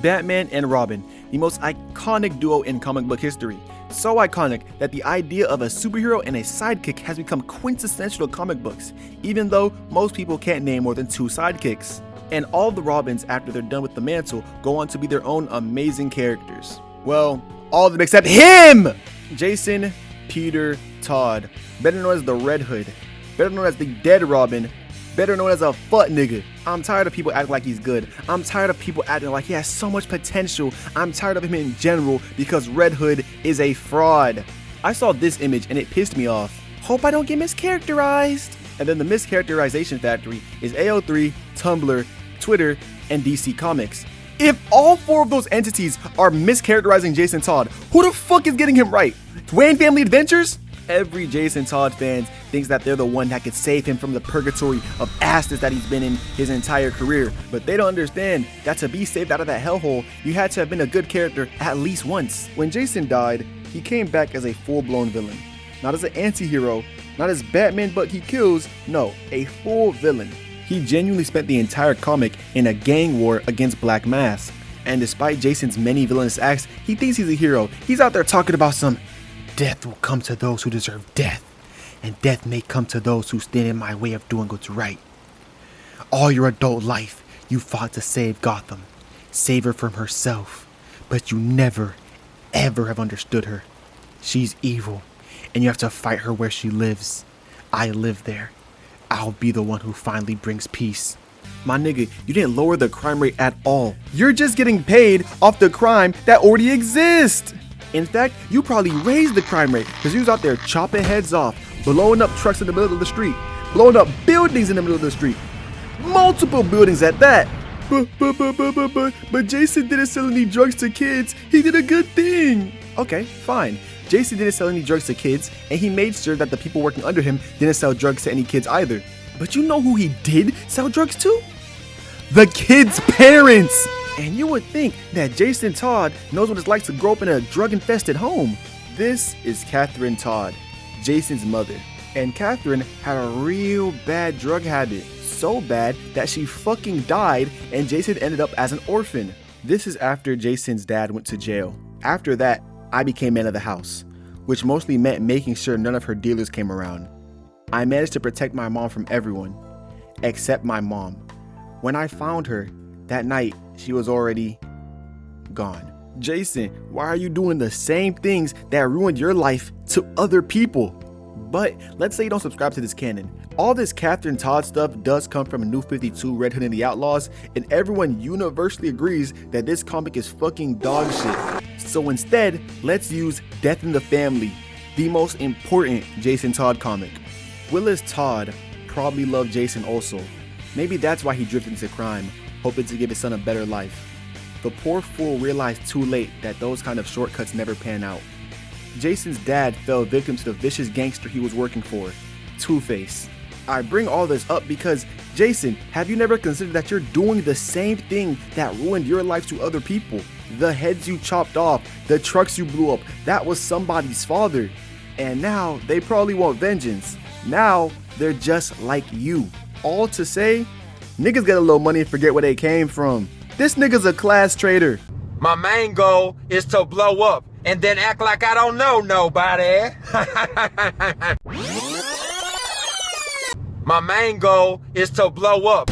Batman and Robin, the most iconic duo in comic book history. So iconic that the idea of a superhero and a sidekick has become quintessential to comic books, even though most people can't name more than 2 sidekicks. And all of the Robins, after they're done with the mantle, go on to be their own amazing characters. Well, all of them except him! Jason Peter Todd, better known as the Red Hood, better known as the Dead Robin, better known as a fuck nigga. I'm tired of people acting like he's good. I'm tired of people acting like he has so much potential. I'm tired of him in general because Red Hood is a fraud. I saw this image and it pissed me off. Hope I don't get mischaracterized. And then the mischaracterization factory is AO3, Tumblr, Twitter, and DC Comics. If all 4 of those entities are mischaracterizing Jason Todd, who the fuck is getting him right? Wayne Family Adventures? Every Jason Todd fan thinks that they're the one that could save him from the purgatory of assness that he's been in his entire career. But they don't understand that to be saved out of that hellhole, you had to have been a good character at least once. When Jason died, he came back as a full-blown villain. Not as an anti-hero, not as Batman but he kills, no, a full villain. He genuinely spent the entire comic in a gang war against Black Mask. And despite Jason's many villainous acts, he thinks he's a hero. He's out there talking about some death will come to those who deserve death, and death may come to those who stand in my way of doing what's right. All your adult life, you fought to save Gotham, save her from herself, but you never, ever have understood her. She's evil, and you have to fight her where she lives. I live there. I'll be the one who finally brings peace. My nigga, you didn't lower the crime rate at all. You're just getting paid off the crime that already exists. In fact, you probably raised the crime rate because you was out there chopping heads off, blowing up trucks in the middle of the street, blowing up buildings in the middle of the street. Multiple buildings at that. But Jason didn't sell any drugs to kids. He did a good thing. Okay, fine. Jason didn't sell any drugs to kids, and he made sure that the people working under him didn't sell drugs to any kids either. But you know who he did sell drugs to? The kids' parents! And you would think that Jason Todd knows what it's like to grow up in a drug-infested home. This is Catherine Todd, Jason's mother. And Catherine had a real bad drug habit. So bad that she fucking died and Jason ended up as an orphan. This is after Jason's dad went to jail. After that, I became man of the house, which mostly meant making sure none of her dealers came around. I managed to protect my mom from everyone, except my mom. When I found her, that night, she was already gone. Jason, why are you doing the same things that ruined your life to other people? But let's say you don't subscribe to this canon. All this Catherine Todd stuff does come from New 52, Red Hood and the Outlaws, and everyone universally agrees that this comic is fucking dog shit. So instead, let's use Death in the Family, the most important Jason Todd comic. Willis Todd probably loved Jason also. Maybe that's why he drifted into crime, hoping to give his son a better life. The poor fool realized too late that those kind of shortcuts never pan out. Jason's dad fell victim to the vicious gangster he was working for, Two-Face. I bring all this up because, Jason, have you never considered that you're doing the same thing that ruined your life to other people? The heads you chopped off, the trucks you blew up, that was somebody's father. And now they probably want vengeance. Now they're just like you. All to say, niggas get a little money and forget where they came from. This nigga's a class traitor. My main goal is to blow up and then act like I don't know nobody. My main goal is to blow up.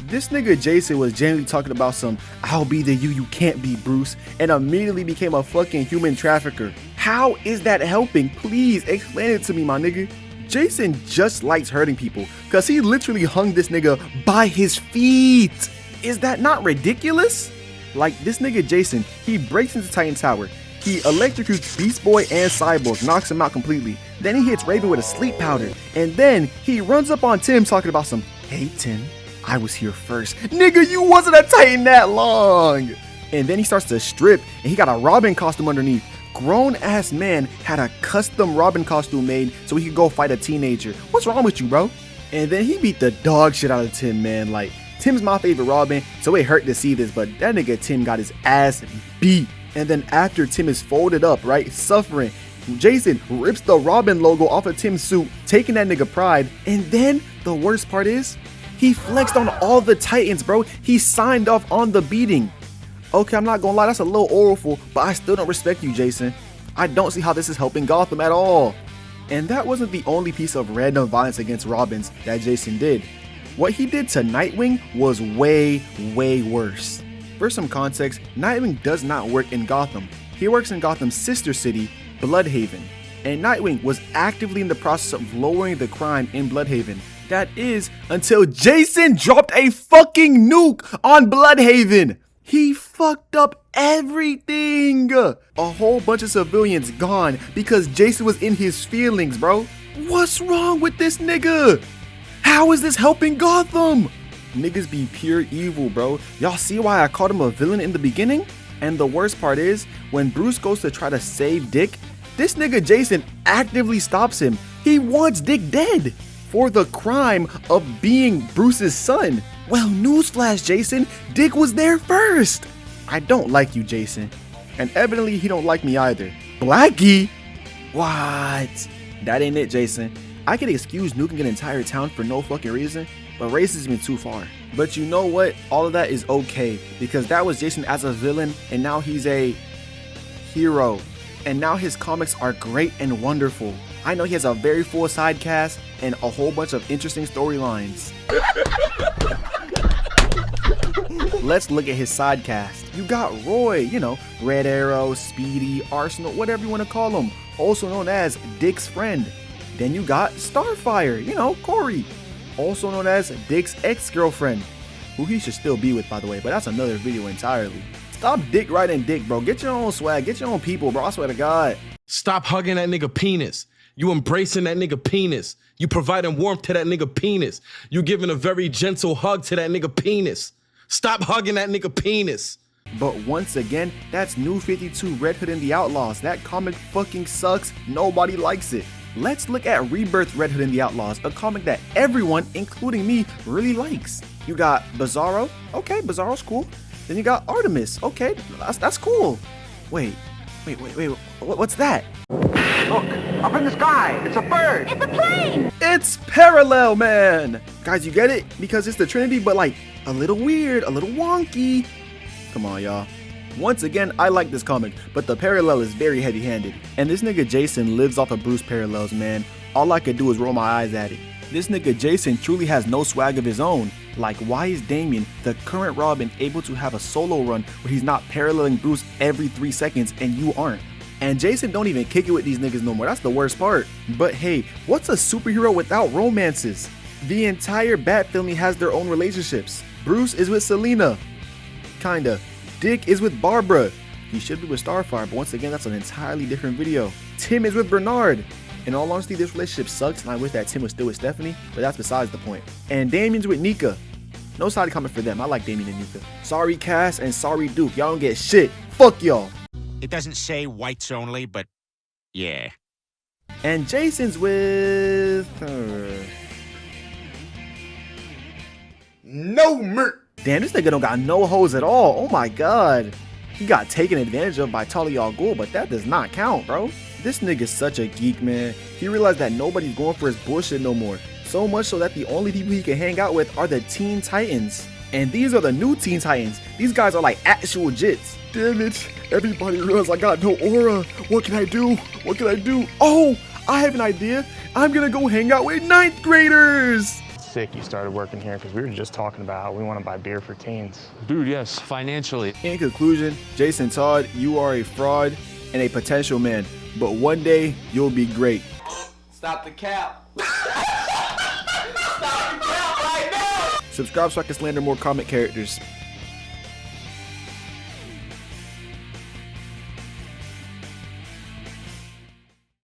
This nigga Jason was genuinely talking about some I'll be the you can't be Bruce and immediately became a fucking human trafficker. How is that helping? Please explain it to me, my nigga. Jason just likes hurting people because he literally hung this nigga by his feet. Is that not ridiculous? Like this nigga Jason, he breaks into Titan Tower. He electrocutes Beast Boy and Cyborg, knocks him out completely. Then he hits Raven with a sleep powder. And then he runs up on Tim talking about some, hey Tim, I was here first. Nigga, you wasn't a Titan that long. And then he starts to strip and he got a Robin costume underneath. Grown ass man had a custom Robin costume made so he could go fight a teenager. What's wrong with you, bro? And then he beat the dog shit out of Tim, man. Like, Tim's my favorite Robin, so it hurt to see this, but that nigga Tim got his ass beat. And then after Tim is folded up, right, suffering, Jason rips the Robin logo off of Tim's suit, taking that nigga pride. And then the worst part is, He flexed on all the Titans, bro. He signed off on the beating. Okay, I'm not gonna lie, that's a little oralful, but I still don't respect you, Jason. I don't see how this is helping Gotham at all. And that wasn't the only piece of random violence against Robins that Jason did. What he did to Nightwing was way, way worse. For some context, Nightwing does not work in Gotham. He works in Gotham's sister city, Bloodhaven. And Nightwing was actively in the process of lowering the crime in Bloodhaven. That is, until Jason dropped a fucking nuke on Bloodhaven. He fucked up everything. A whole bunch of civilians gone because Jason was in his feelings, bro. What's wrong with this nigga? How is this helping Gotham? Niggas be pure evil, bro. Y'all see why I called him a villain in the beginning? And the worst part is, when Bruce goes to try to save Dick, this nigga Jason actively stops him. He wants Dick dead for the crime of being Bruce's son. Well, newsflash, Jason, Dick was there first. I don't like you, Jason. And evidently he don't like me either. Blackie? What? That ain't it, Jason. I can excuse nuking an entire town for no fucking reason, but racism is too far. But you know what? All of that is okay, because that was Jason as a villain, and now he's a hero. And now his comics are great and wonderful. I know he has a very full side cast and a whole bunch of interesting storylines. Let's look at his side cast. You got Roy, you know, Red Arrow, Speedy, Arsenal, whatever you want to call him, also known as Dick's friend. Then you got Starfire, you know, Corey, also known as Dick's ex-girlfriend, who he should still be with, by the way, but that's another video entirely. Stop dick riding Dick, bro. Get your own swag, get your own people, bro. I swear to God. Stop hugging that nigga penis. You embracing that nigga penis. You providing warmth to that nigga penis. You giving a very gentle hug to that nigga penis. Stop hugging that nigga penis. But once again, that's New 52 Red Hood and the Outlaws. That comic fucking sucks. Nobody likes it. Let's look at Rebirth Red Hood and the Outlaws, a comic that everyone, including me, really likes. You got Bizarro. Okay, Bizarro's cool. Then you got Artemis. Okay, that's cool. Wait. What's that? Look, up in the sky. It's a bird. It's a plane! It's Parallel Man! Guys, you get it? Because it's the Trinity, but like a little weird, a little wonky. Come on, y'all. Once again, I like this comic, but the parallel is very heavy-handed. And this nigga Jason lives off of Bruce parallels, man. All I could do is roll my eyes at it. This nigga Jason truly has no swag of his own. Like, why is Damian, the current Robin, able to have a solo run where he's not paralleling Bruce every 3 seconds and you aren't? And Jason don't even kick it with these niggas no more. That's the worst part. But hey, what's a superhero without romances? The entire Bat family has their own relationships. Bruce is with Selena. Kinda. Dick is with Barbara. He should be with Starfire, but once again, that's an entirely different video. Tim is with Bernard. In all honesty, this relationship sucks, and I wish that Tim was still with Stephanie, but that's besides the point. And Damien's with Nika. No side comment for them. I like Damien and Nika. Sorry Cass and sorry Duke. Y'all don't get shit. Fuck y'all. It doesn't say whites only, but yeah. And Jason's with her. No merch. Damn, this nigga don't got no hoes at all. Oh my god. He got taken advantage of by Talia al Ghul, but that does not count, bro. This nigga's such a geek, man. He realized that nobody's going for his bullshit no more. So much so that the only people he can hang out with are the Teen Titans. And these are the new Teen Titans. These guys are like actual jits. Damn it. Everybody realized I got no aura. What can I do? What can I do? Oh, I have an idea. I'm gonna go hang out with 9th graders. Sick you started working here because we were just talking about how we want to buy beer for teens. Dude, yes, financially. In conclusion, Jason Todd, you are a fraud and a potential man, but one day you'll be great. Stop the cap. Stop the cap right now. Subscribe so I can slander more comic characters.